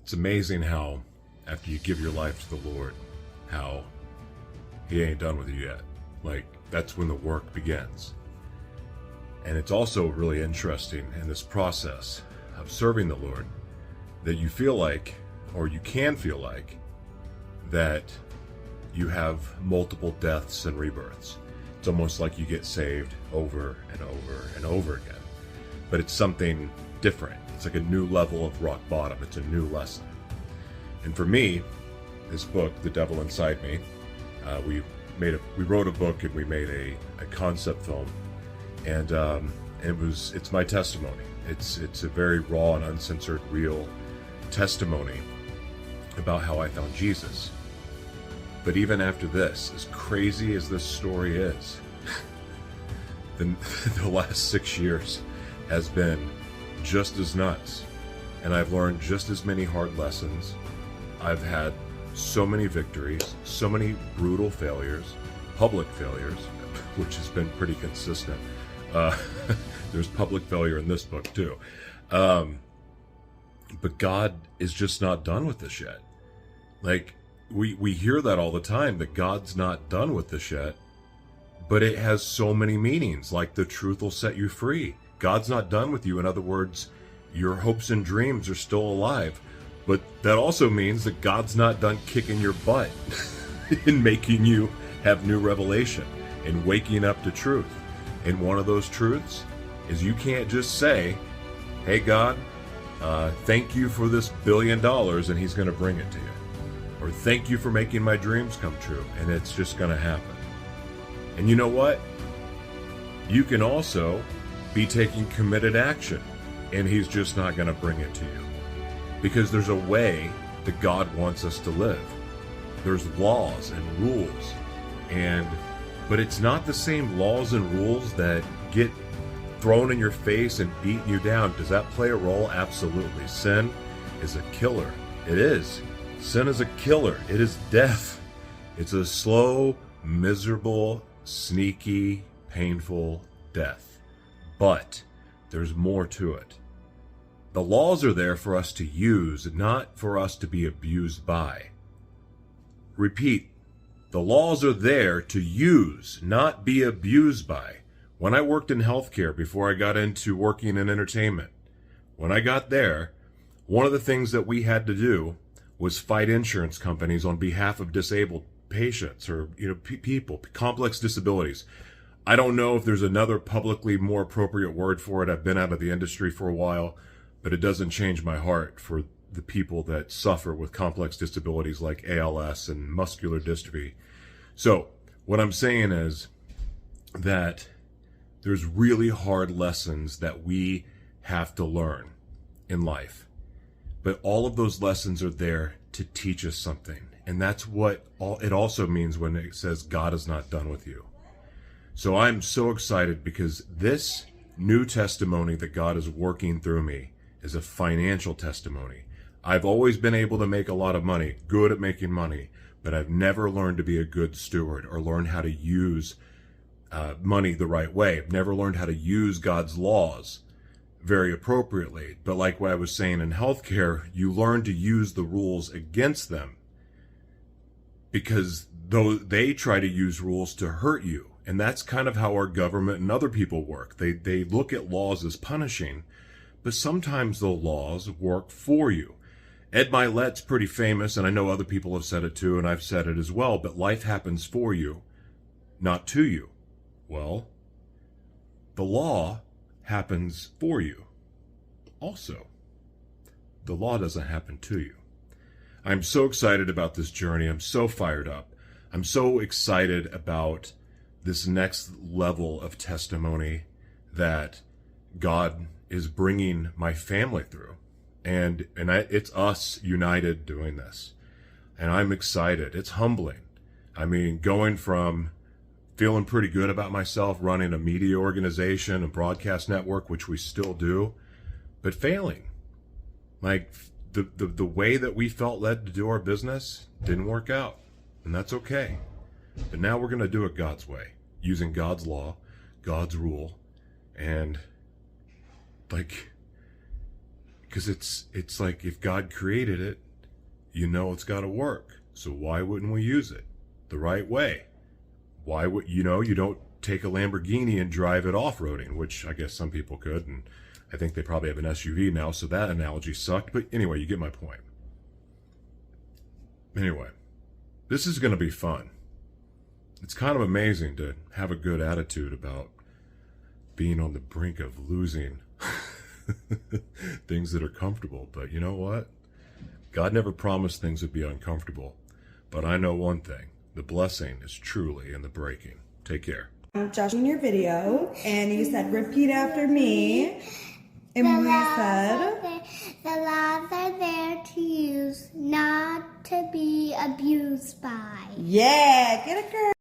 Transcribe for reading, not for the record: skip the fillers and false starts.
It's amazing how, after you give your life to the Lord, how He ain't done with you yet. Like, that's when the work begins. And it's also really interesting in this process of serving the Lord that you feel like, or you can feel like, that you have multiple deaths and rebirths. It's almost like you get saved over and over and over again. But it's something different. It's like a new level of rock bottom. It's a new lesson. And for me, this book, The Devil Inside Me, we wrote a book and we made a concept film, and it's my testimony. It's a very raw and uncensored, real testimony about how I found Jesus. But even after this, as crazy as this story is, the last 6 years has been just as nuts. And I've learned just as many hard lessons. I've had so many victories, so many brutal failures, public failures, which has been pretty consistent. There's public failure in this book too. But God is just not done with this yet. Like, we hear that all the time, that God's not done with this yet, but it has so many meanings, like the truth will set you free. God's not done with you. In other words, your hopes and dreams are still alive. But that also means that God's not done kicking your butt and making you have new revelation and waking up to truth. And one of those truths is you can't just say, hey, God, thank you for this $1 billion, and He's going to bring it to you. Or thank you for making my dreams come true, and it's just going to happen. And you know what? You can also be taking committed action, and He's just not going to bring it to you. Because there's a way that God wants us to live. There's laws and rules, but it's not the same laws and rules that get thrown in your face and beating you down. Does that play a role? Absolutely. Sin is a killer. It is. Sin is a killer. It is death. It's a slow, miserable, sneaky, painful death. But there's more to it. The laws are there for us to use, not for us to be abused by. Repeat, the laws are there to use, not be abused by. When I worked in healthcare before I got into working in entertainment, when I got there, one of the things that we had to do was fight insurance companies on behalf of disabled patients or people, complex disabilities. I don't know if there's another publicly more appropriate word for it. I've been out of the industry for a while, but it doesn't change my heart for the people that suffer with complex disabilities like ALS and muscular dystrophy. So what I'm saying is that there's really hard lessons that we have to learn in life. But all of those lessons are there to teach us something. And that's what it also means when it says God is not done with you. So I'm so excited because this new testimony that God is working through me is a financial testimony. I've always been able to make a lot of money, good at making money, but I've never learned to be a good steward or learn how to use money the right way. I've never learned how to use God's laws very appropriately. But like what I was saying in healthcare, you learn to use the rules against them because though they try to use rules to hurt you. And that's kind of how our government and other people work. They look at laws as punishing, but sometimes the laws work for you. Ed Milet's pretty famous, and I know other people have said it too, and I've said it as well, but life happens for you, not to you. Well, the law happens for you also. The law doesn't happen to you. I'm so excited about this journey. I'm so fired up. I'm so excited about this next level of testimony that God is bringing my family through. And it's us united doing this. And I'm excited. It's humbling. I mean, going from feeling pretty good about myself, running a media organization, a broadcast network, which we still do, but failing. Like the way that we felt led to do our business didn't work out. And that's okay. But now we're going to do it God's way, using God's law, God's rule, and because it's like if God created it, you know it's got to work. So why wouldn't we use it the right way? Why would you don't take a Lamborghini and drive it off-roading, which I guess some people could, and I think they probably have an SUV now, so that analogy sucked. But anyway, you get my point. Anyway, this is going to be fun. It's kind of amazing to have a good attitude about being on the brink of losing things that are comfortable. But you know what? God never promised things would be uncomfortable. But I know one thing. The blessing is truly in the breaking. Take care. Josh, in your video, and you said, repeat after me. And we said, the laws are there to use, not to be abused by. Yeah, get a girl.